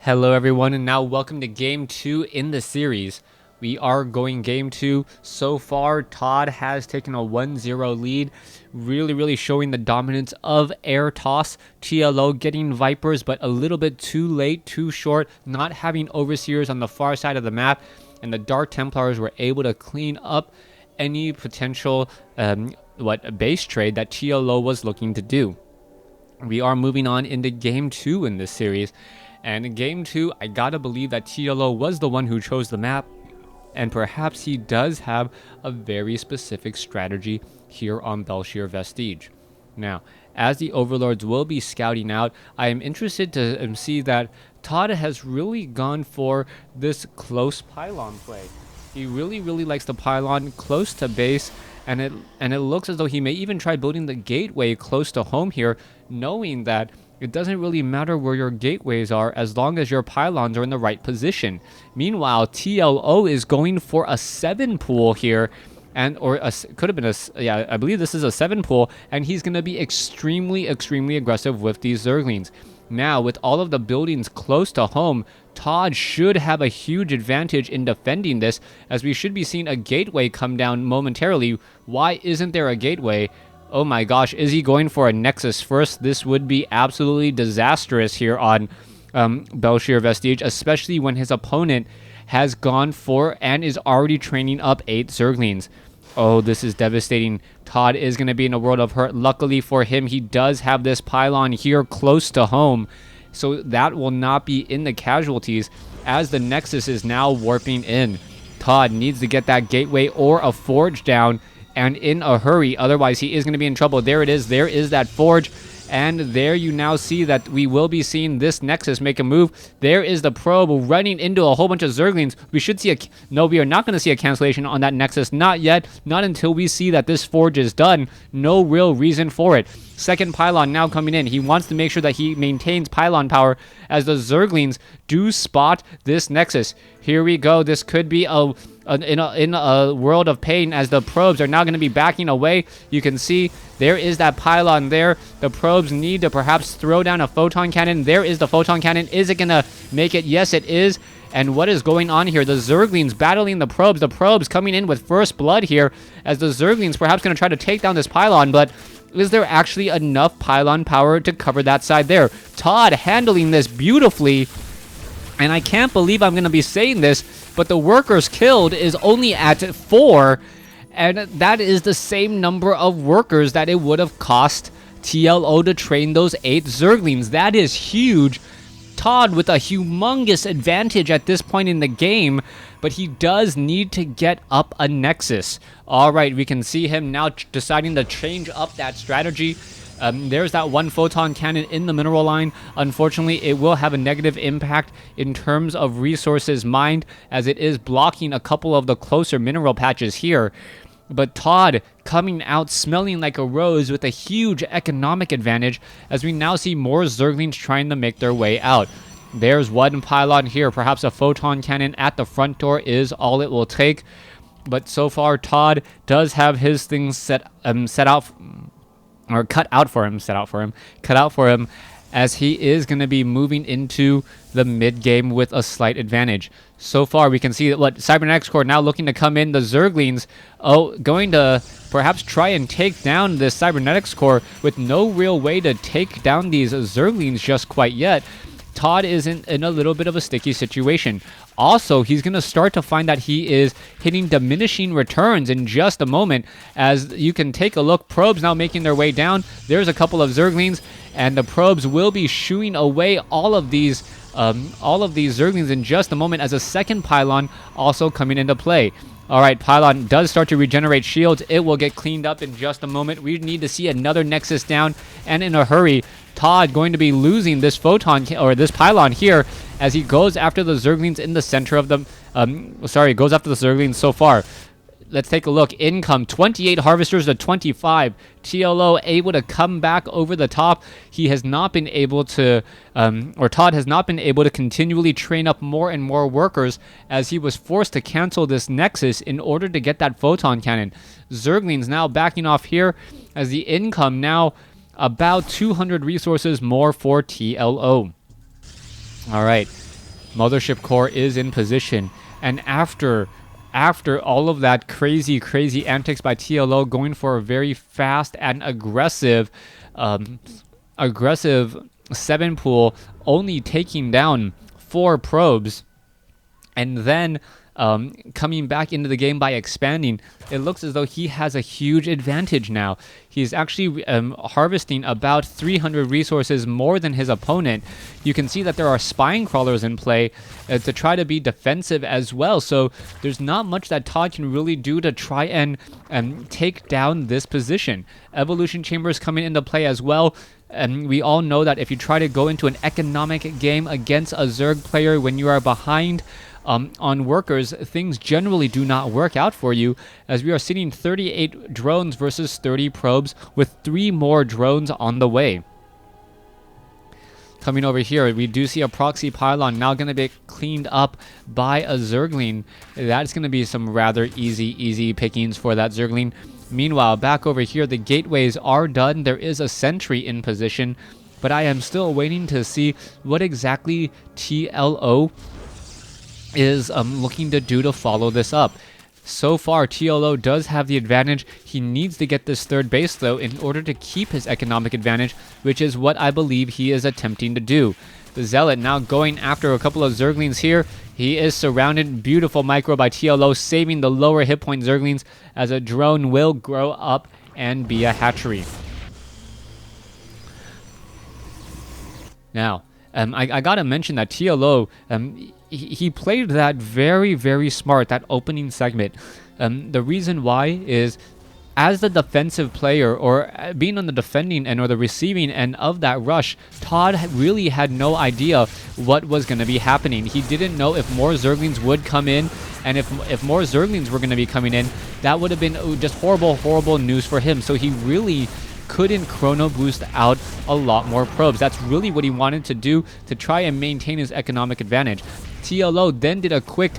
Hello everyone, and now welcome to game 2 in the series. We are going game 2. So far, ToD has taken a 1-0 lead, really showing the dominance of air toss. TLO getting Vipers, but a little bit too late, too short, not having Overseers on the far side of the map, and the Dark Templars were able to clean up any potential base trade that TLO was looking to do. We are moving on into game 2 in this series. And in game 2, I gotta believe that TLO was the one who chose the map, and perhaps he does have a very specific strategy here on Belshir Vestige. Now, as the Overlords will be scouting out, I am interested to see that ToD has really gone for this close pylon play. He really likes the pylon close to base, and it looks as though he may even try building the gateway close to home here, knowing that it doesn't really matter where your gateways are as long as your pylons are in the right position. Meanwhile, TLO is going for a 7 pool here, could have been I believe this is a 7 pool, and he's going to be extremely aggressive with these Zerglings. Now, with all of the buildings close to home, ToD should have a huge advantage in defending this, as we should be seeing a gateway come down momentarily. Why isn't there a gateway? Oh my gosh, is he going for a Nexus first? This would be absolutely disastrous here on Belshir Vestige, especially when his opponent has gone for and is already training up 8 Zerglings. Oh, this is devastating. ToD is going to be in a world of hurt. Luckily for him, he does have this pylon here close to home, so that will not be in the casualties as the Nexus is now warping in. ToD needs to get that gateway or a forge down, and in a hurry, otherwise he is going to be in trouble. There it is. There is that forge. And there you now see that we will be seeing this Nexus make a move. There is the probe running into a whole bunch of Zerglings. We should see no, we are not going to see a cancellation on that Nexus. Not yet. Not until we see that this forge is done. No real reason for it. Second pylon now coming in. He wants to make sure that he maintains pylon power as the Zerglings do spot this Nexus. Here we go. This could be in a world of pain, as the probes are now going to be backing away. You can see there is that pylon there. The probes need to perhaps throw down a photon cannon. There is the photon cannon. Is it going to make it? Yes, it is. And what is going on here? The Zerglings battling the probes. The probes coming in with first blood here, as the Zerglings perhaps going to try to take down this pylon, but is there actually enough pylon power to cover that side there? ToD handling this beautifully, and I can't believe I'm going to be saying this, but the workers killed is only at 4, and that is the same number of workers that it would have cost TLO to train those 8 Zerglings. That is huge. ToD with a humongous advantage at this point in the game, but he does need to get up a Nexus. All right, we can see him now deciding to change up that strategy. There's that one photon cannon in the mineral line. Unfortunately, it will have a negative impact in terms of resources mined, as it is blocking a couple of the closer mineral patches here. But ToD coming out smelling like a rose with a huge economic advantage, as we now see more Zerglings trying to make their way out. There's one pylon here. Perhaps a photon cannon at the front door is all it will take. But so far, ToD does have his things cut out for him, as he is going to be moving into the mid game with a slight advantage. So far, we can see that Cybernetics Core now looking to come in. The Zerglings, going to perhaps try and take down this Cybernetics Core with no real way to take down these Zerglings just quite yet. ToD is in a little bit of a sticky situation. Also, he's going to start to find that he is hitting diminishing returns in just a moment. As you can take a look, probes now making their way down. There's a couple of Zerglings, and the probes will be shooing away all of these Zerglings in just a moment, as a second pylon also coming into play. All right, pylon does start to regenerate shields. It will get cleaned up in just a moment. We need to see another Nexus down, and in a hurry. ToD going to be losing this this pylon here, as he goes after the Zerglings in the center of them. Goes after the Zerglings so far. Let's take a look. Income 28 harvesters to 25. TLO able to come back over the top. He has not been able to, ToD has not been able to continually train up more and more workers, as he was forced to cancel this Nexus in order to get that photon cannon. Zerglings now backing off here, as the income now about 200 resources more for TLO. All right. Mothership Core is in position, and after all of that crazy antics by TLO, going for a very fast and aggressive 7 pool, only taking down 4 probes, and then coming back into the game by expanding, it looks as though he has a huge advantage now. He's actually harvesting about 300 resources more than his opponent. You can see that there are spine crawlers in play to try to be defensive as well, so there's not much that ToD can really do to try and take down this position. Evolution chambers coming into play as well. And we all know that if you try to go into an economic game against a Zerg player when you are behind on workers, things generally do not work out for you, as we are sitting 38 drones versus 30 probes with 3 more drones on the way. Coming over here, we do see a proxy pylon now going to be cleaned up by a Zergling. That's going to be some rather easy pickings for that Zergling. Meanwhile, back over here, the gateways are done. There is a sentry in position, but I am still waiting to see what exactly TLO is looking to do to follow this up. So far, TLO does have the advantage. He needs to get this 3rd base, though, in order to keep his economic advantage, which is what I believe he is attempting to do. The Zealot now going after a couple of Zerglings here. He is surrounded. Beautiful micro by TLO, saving the lower hit point Zerglings, as a drone will grow up and be a hatchery. Now, I gotta mention that TLO, he played that very smart, that opening segment. The reason why is, as the defensive player, or being on the defending end or the receiving end of that rush, ToD really had no idea what was going to be happening. He didn't know if more Zerglings would come in, and if more Zerglings were going to be coming in, that would have been just horrible news for him. So he really couldn't chrono boost out a lot more probes. That's really what he wanted to do to try and maintain his economic advantage. TLO then did a quick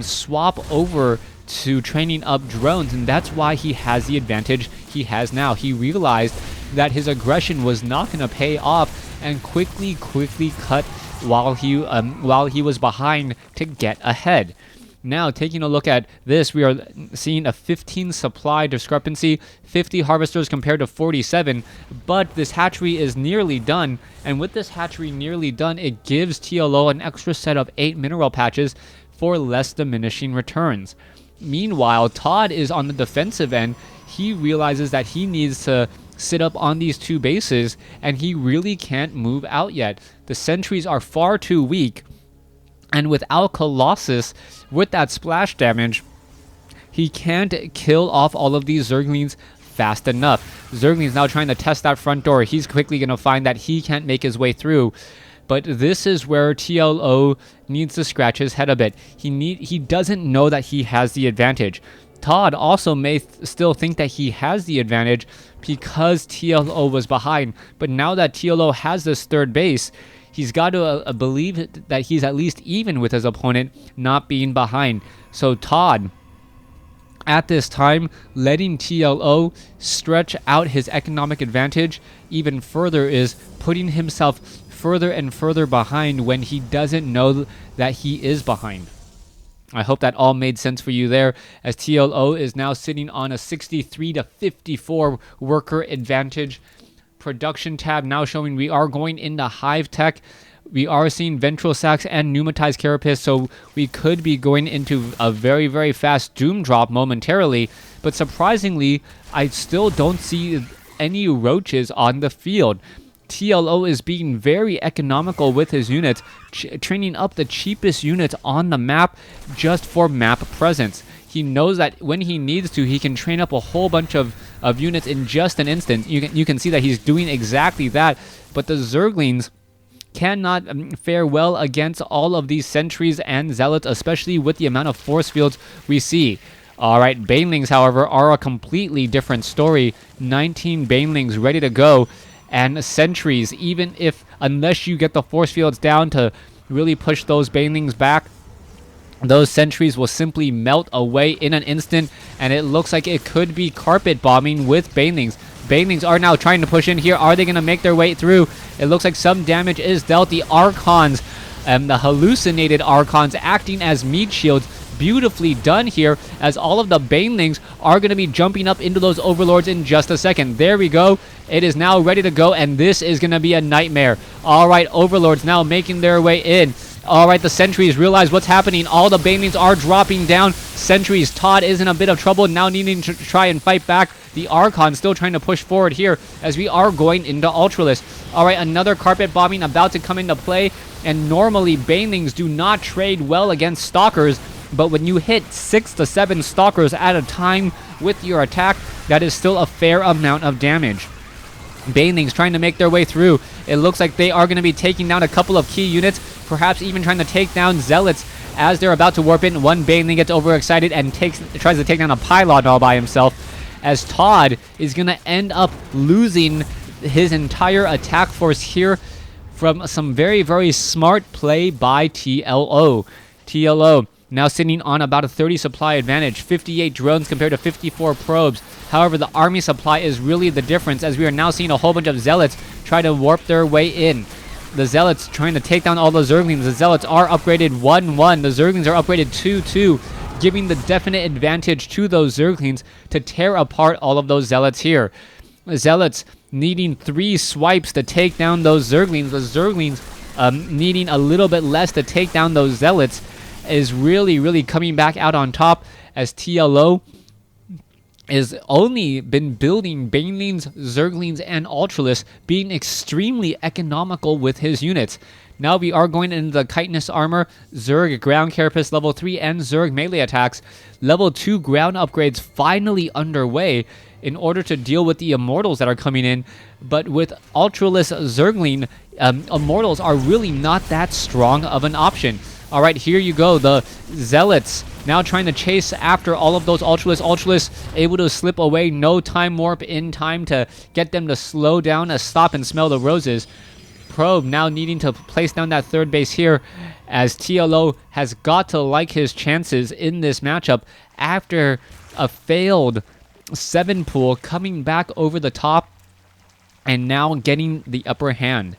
swap over to training up drones, and that's why he has the advantage he has now. He realized that his aggression was not going to pay off, and quickly cut while he was behind to get ahead. Now, taking a look at this, we are seeing a 15 supply discrepancy, 50 harvesters compared to 47, but this hatchery is nearly done, and with this hatchery nearly done, it gives TLO an extra set of 8 mineral patches for less diminishing returns. Meanwhile, ToD is on the defensive end. He realizes that he needs to sit up on these 2 bases, and he really can't move out yet. The sentries are far too weak, and without Colossus, with that splash damage, he can't kill off all of these Zerglings fast enough. Zergling's now trying to test that front door. He's quickly going to find that he can't make his way through. But this is where TLO needs to scratch his head a bit. He doesn't know that he has the advantage. ToD also may still think that he has the advantage because TLO was behind. But now that TLO has this 3rd base, he's got to believe that he's at least even with his opponent not being behind. So ToD, at this time, letting TLO stretch out his economic advantage even further, is putting himself further and further behind when he doesn't know that he is behind. I hope that all made sense for you there, as TLO is now sitting on a 63 to 54 worker advantage. Production tab now showing we are going into hive tech. We are seeing ventral sacs and pneumatized carapace, so we could be going into a very fast doom drop momentarily. But surprisingly, I still don't see any roaches on the field. TLO is being very economical with his units, training up the cheapest units on the map just for map presence. He knows that when he needs to, he can train up a whole bunch of units in just an instant. You can see that he's doing exactly that, but the Zerglings cannot fare well against all of these sentries and zealots, especially with the amount of force fields we see. Alright, Banelings, however, are a completely different story. 19 Banelings ready to go, and sentries, unless you get the force fields down to really push those Banelings back, those sentries will simply melt away in an instant, and it looks like it could be carpet bombing with Banelings. Banelings are now trying to push in here. Are they going to make their way through? It looks like some damage is dealt. The Archons The hallucinated Archons acting as meat shields. Beautifully done here, as all of the Banelings are going to be jumping up into those Overlords in just a second. There we go. It is now ready to go, and this is going to be a nightmare. All right, Overlords now making their way in. All right, the sentries realize what's happening. All the Banelings are dropping down. Sentries, ToD is in a bit of trouble, now needing to try and fight back. The Archon still trying to push forward here as we are going into Ultralisk. All right, another carpet bombing about to come into play. And normally, Banelings do not trade well against Stalkers. But when you hit 6 to 7 Stalkers at a time with your attack, that is still a fair amount of damage. Banelings trying to make their way through. It looks like they are going to be taking down a couple of key units, perhaps even trying to take down Zealots as they're about to warp in. One Baneling gets overexcited and tries to take down a Pylon all by himself, as ToD is going to end up losing his entire attack force here from some very, very smart play by TLO. TLO now sitting on about a 30 supply advantage, 58 drones compared to 54 probes. However, the army supply is really the difference, as we are now seeing a whole bunch of Zealots try to warp their way in. The Zealots trying to take down all the Zerglings. The Zealots are upgraded 1-1. The Zerglings are upgraded 2-2, giving the definite advantage to those Zerglings to tear apart all of those Zealots here. The Zealots needing 3 swipes to take down those Zerglings. The Zerglings needing a little bit less to take down those Zealots is really coming back out on top, as TLO has only been building Banelings, Zerglings, and Ultralisks, being extremely economical with his units. Now we are going into the chitinous armor, Zerg ground carapace level 3, and Zerg melee attacks. Level 2 ground upgrades finally underway in order to deal with the Immortals that are coming in. But with Ultralisk Zergling, Immortals are really not that strong of an option. All right, here you go. The Zealots now trying to chase after all of those Ultralisks. Ultralisks able to slip away. No time warp in time to get them to slow down, stop and smell the roses. Probe now needing to place down that third base here, as TLO has got to like his chances in this matchup after a failed 7 pool, coming back over the top and now getting the upper hand.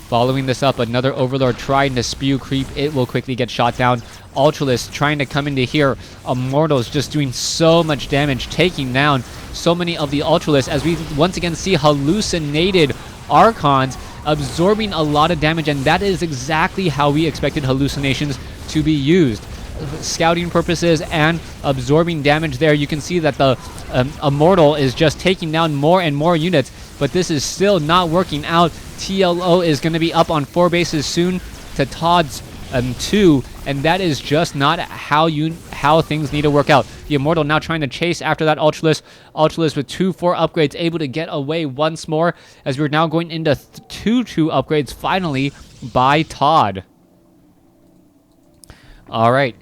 Following this up, another Overlord trying to spew creep. It will quickly get shot down. Ultralisk trying to come into here. Immortals just doing so much damage, taking down so many of the Ultralisks, as we once again see hallucinated Archons absorbing a lot of damage, and that is exactly how we expected hallucinations to be used. Scouting purposes and absorbing damage there. You can see that the Immortal is just taking down more and more units, but this is still not working out. TLO is going to be up on 4 bases soon to ToD's 2, and that is just not how things need to work out. The Immortal now trying to chase after that Ultralisk. Ultralisk with 2-4 upgrades, able to get away once more, as we're now going into 2-2 upgrades finally by ToD. All right,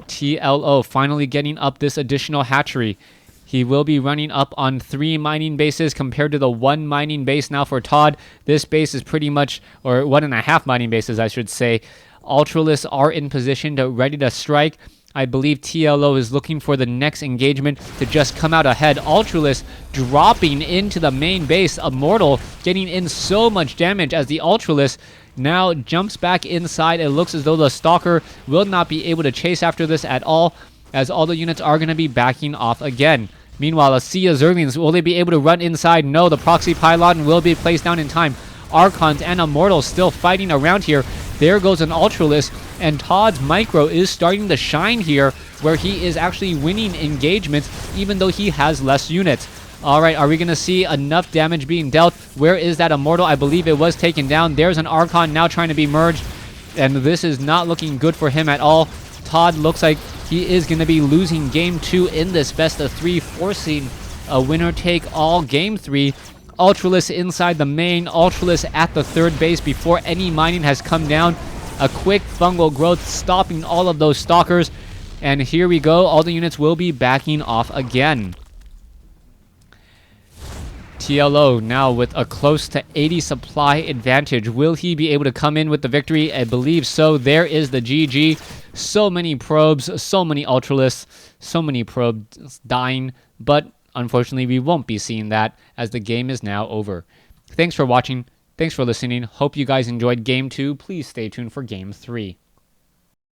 TLO finally getting up this additional hatchery. He will be running up on 3 mining bases compared to the 1 mining base now for ToD. This base is pretty much, or 1.5 mining bases, I should say. Ultralisks are in position ready to strike. I believe TLO is looking for the next engagement to just come out ahead. Ultralisk dropping into the main base. Immortal getting in so much damage as the Ultralisk now jumps back inside. It looks as though the Stalker will not be able to chase after this at all, as all the units are going to be backing off again. Meanwhile, a sea of Zerglings, will they be able to run inside? No, the proxy pylon will be placed down in time. Archons and Immortals still fighting around here. There goes an Ultralisk, and ToD's micro is starting to shine here, where he is actually winning engagements, even though he has less units. All right, are we going to see enough damage being dealt? Where is that Immortal? I believe it was taken down. There's an Archon now trying to be merged, and this is not looking good for him at all. ToD looks like he is going to be losing Game 2 in this best of 3, forcing a winner-take-all Game 3. Ultralisk inside the main, Ultralisk at the third base before any mining has come down. A quick fungal growth stopping all of those Stalkers. And here we go, all the units will be backing off again. TLO now with a close to 80 supply advantage. Will he be able to come in with the victory? I believe so. There is the GG. So many probes, so many Ultralisks, so many probes dying, but unfortunately we won't be seeing that, as the game is now over. Thanks for watching. Thanks for listening. Hope you guys enjoyed game 2. Please stay tuned for game 3.